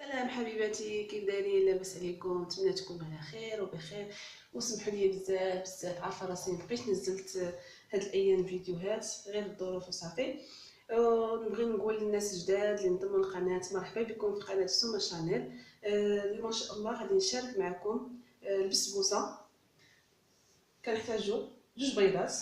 سلام حبيباتي، كيف دايرين؟ لاباس عليكم؟ نتمنى تكونوا على خير وبخير. وسمحوا لي بزاف عارفه راسي مبقيتش نزلت هاد الايام فيديوهات غير الظروف وصافي. نبغي نقول للناس جداد اللي انضموا للقناه مرحبا بكم في قناه سوما شانيل. اليوم ان شاء الله غادي نشارك معكم البسبوسه. كنحتاجو جوج بيضات،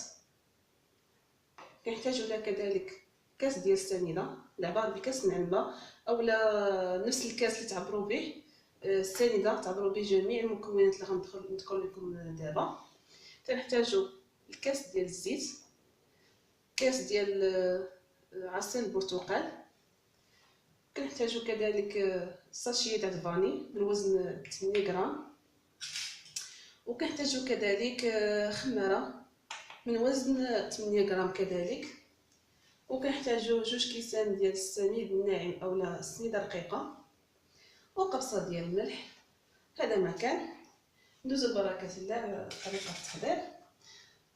كنحتاجو لها كذلك كاس ديال السنيده العباره بكاس نعنبه اولا نفس الكاس اللي تعبروا به السنيده، تعبروا به جميع المكونات اللي غندخل لكم دابا. كنحتاجو الكاس ديال الزيت، كاس ديال عصير البرتقال، كنحتاجو كذلك ساشيه تاع الفاني من وزن 8 غرام، وكنحتاجو كذلك خماره من وزن 8 غرام كذلك، وكنحتاجو جوج كيسان ديال السميد الناعم اولا السميده رقيقه، وقبصه ديال الملح. هذا ما كان. ندوزو ببركه الله على طريقه التحضير.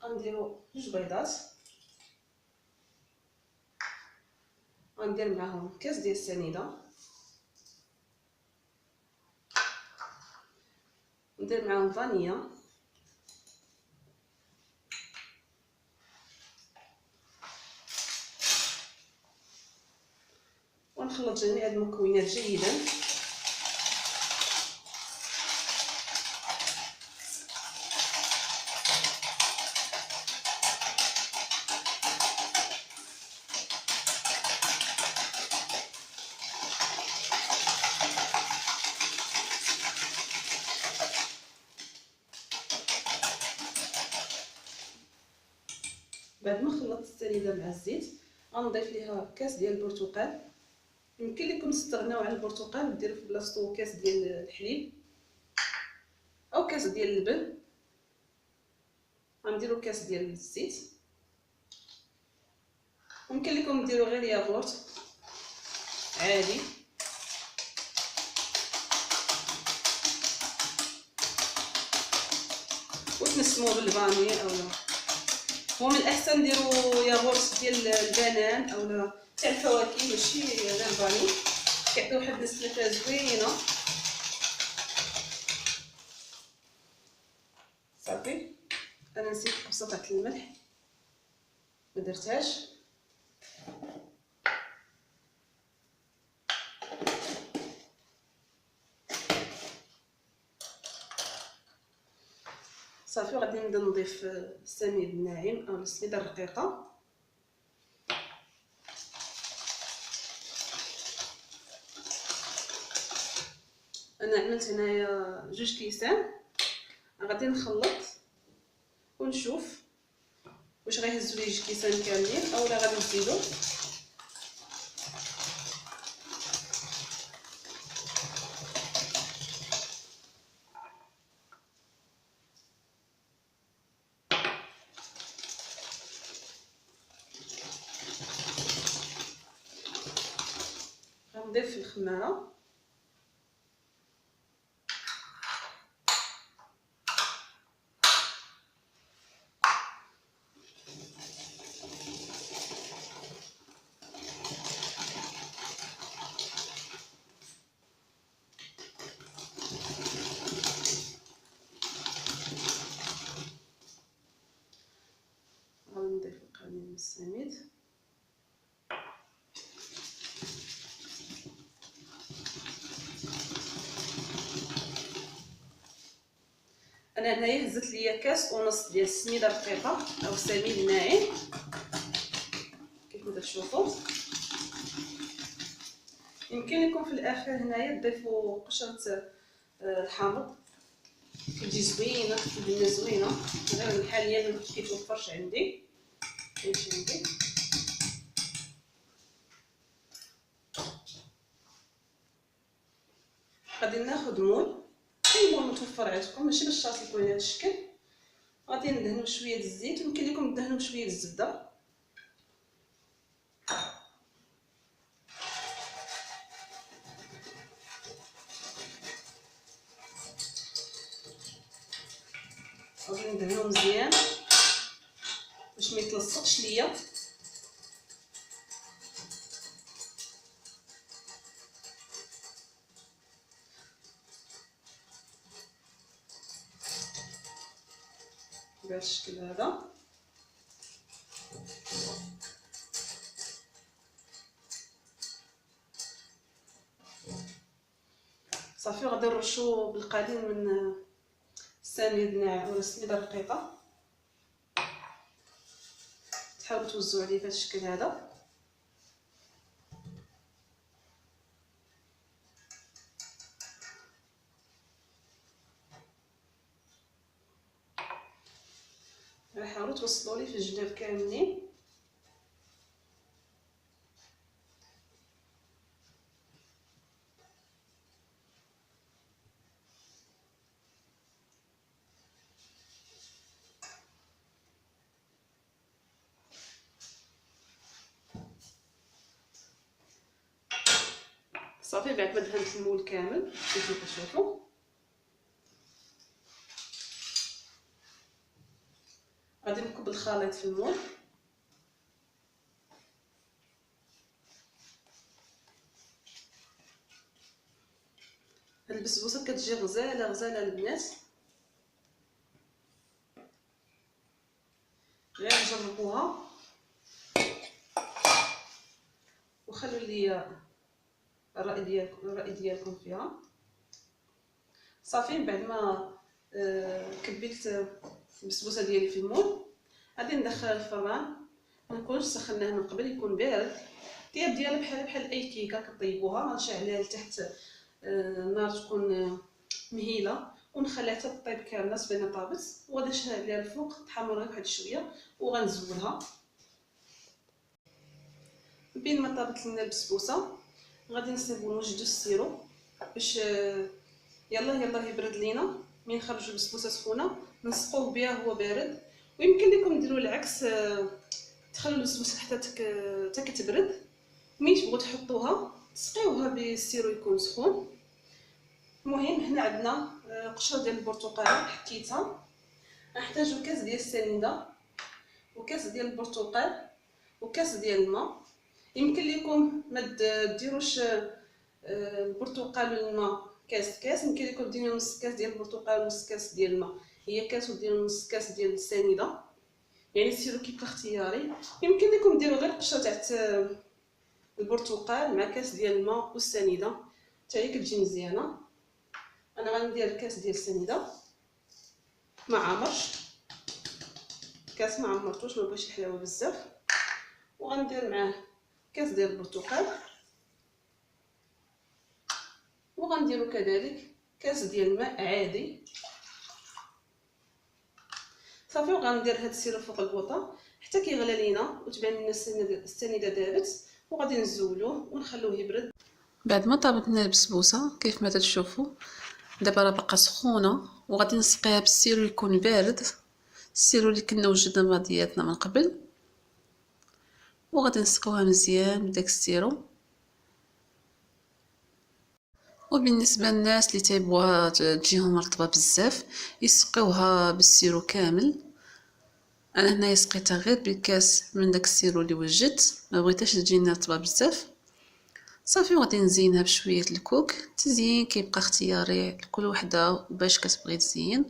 غنديرو جوج بيضات، غندير معاهم كاس ديال السنيده، ندير معاهم فانيلا، ونخلط جميع المكونات جيدا. بعد ما خلطت السنيده مع الزيت غنضيف ليها كاس ديال البرتقال. يمكن لكم تستغناو على البرتقال وديروا في بلاصتو كاس ديال الحليب او كاس ديال اللبن. غنديروا كاس ديال الزيت، ممكن لكم ديروا غير ياغورت عادي. وتنسموه بالفاني اولا هو من الاحسن ديروا ياغورت ديال البنان اولا تاع الفواكه ماشي غير الفاني، كيعطي واحد النسله زوينه. صافي انا نسيت قبصه تاع الملح ما درتهاش. صافي وغادي نبدا نضيف السميد الناعم او السميده الرقيقه. انا عملت هنايا جوج كيسان، غادي نخلط ونشوف واش غيهزوا لي جوج كيسان كاملين اولا غادي نزيدو. غنضيف الخماره، غنضيف القليل من السميد، انا هنايا هزت ليا كاس ونص ديال السميده الرقيقه او السميد الناعم كيف ما تشوفوا. يمكن لكم في الاخر هنايا تضيفوا قشره الحامض، كتجي زوينه، كتبان زوينه، غير حاليا ما كيتوفرش عندي. غادي ناخذ مول، اي مول متوفر عندكم، ماشي بالشرط يكون هذا الشكل. غادي ندهنو شويه الزيت، يمكن لكم تدهنوا شويه الزبده. غادي ندهنو مزيان باش ما يتلصقش ليا. بهذا الشكل هذا. صافي غادي نرشو بالقليل من السميد ناعم ولا السميده رقيقه. تحاولوا توزعوا عليه بهذا الشكل هذا. حاولوا توصلوا لي في الجناب كاملين. صافي بعد ما دهنت المول كامل كيف ما كتشوفوا غادي نكب الخليط في المول. هاد البسبوسه كتجي غزاله غزاله البنات، غير جربوها وخلوا لي الرأي ديالكم فيها. صافي بعد ما كبيت البسبوسه ديالي في المول غادي ندخلها الفران. ما نكونش سخناه من قبل، يكون بارد. الطياب ديالها بحال اي كيكه كطيبوها، غنشعلها لتحت النار تكون مهيله ونخليها حتى طيب كامله تبان طابت، وغادي نشعل عليها الفوق تحمر غير واحد شويه وغنزولها. بين ما طابت لنا البسبوسه غادي نصيبو نوجدو السيرو باش يلا يبرد لينا. من نخرجوا البسبوسه سخونه نسقوه بها هو بارد. ويمكن لكم ديروا العكس، تخلوا البسبوسه حتى كتبرد، ملي تبغوا تحطوها تسقيوها بالسيرو يكون سخون. المهم هنا عندنا قشره ديال البرتقال حكيتها. غنحتاجو كاس ديال السنيده وكاس ديال البرتقال وكاس ديال الماء. يمكن لكم ما ديروش البرتقال والماء كاس، يمكن لكم ديروا نص كاس ديال البرتقال ونص كاس ديال الماء. هي كاس وديروا نص كاس ديال السنيده، يعني سيروا كيف اختياري. يمكن لكم ديروا غير قشره تاع البرتقال مع كاس ديال الماء والسنيده حتى هي كتجي مزيانه. انا غندير كاس ديال السنيده ما عمرش، كاس ما عمرتوش، ما بغيتش الحلاوه بزاف. وغندير معاه كاس ديال البرتقال، وغنديروا كذلك كاس ديال الماء عادي. صافي وغندير هاد السيرو فوق البوطه حتى كيغلى لينا وتبان لنا السنيده دابت، وغادي نزولوه ونخلوه يبرد. بعد ما طابت لنا البسبوسه كيف ما تشوفوا دابا راه باقا سخونه، وغادي نسقيها بالسيرو يكون بارد، السيرو اللي كنا وجدنا ديالنا من قبل، وغادي نسقوها مزيان بداك السيرو. وبالنسبه للناس اللي تيبغوها تجيهم رطبه بزاف يسقيوها بالسيرو كامل. انا هنايا سقيتها غير بكاس من داك السيرو اللي وجدت، ما بغيتهاش تجينا رطبه بزاف. صافي وغادي نزينها بشويه الكوك. التزيين كيبقى اختياري لكل وحده باش كتبغي تزين.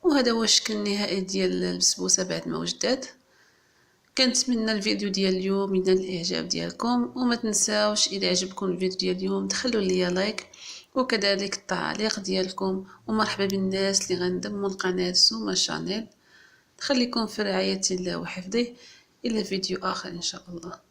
وهذا هو الشكل النهائي ديال البسبوسه بعد ما وجدات. كنتمنى الفيديو ديال اليوم ينال الاعجاب ديالكم، وما تنساوش الى عجبكم الفيديو ديال اليوم تخلوا لي لايك وكذلك التعليق ديالكم. ومرحبا بالناس اللي غنضموا القناه سوما شانيل. خليكم في رعايه الله وحفظه، الى فيديو اخر ان شاء الله.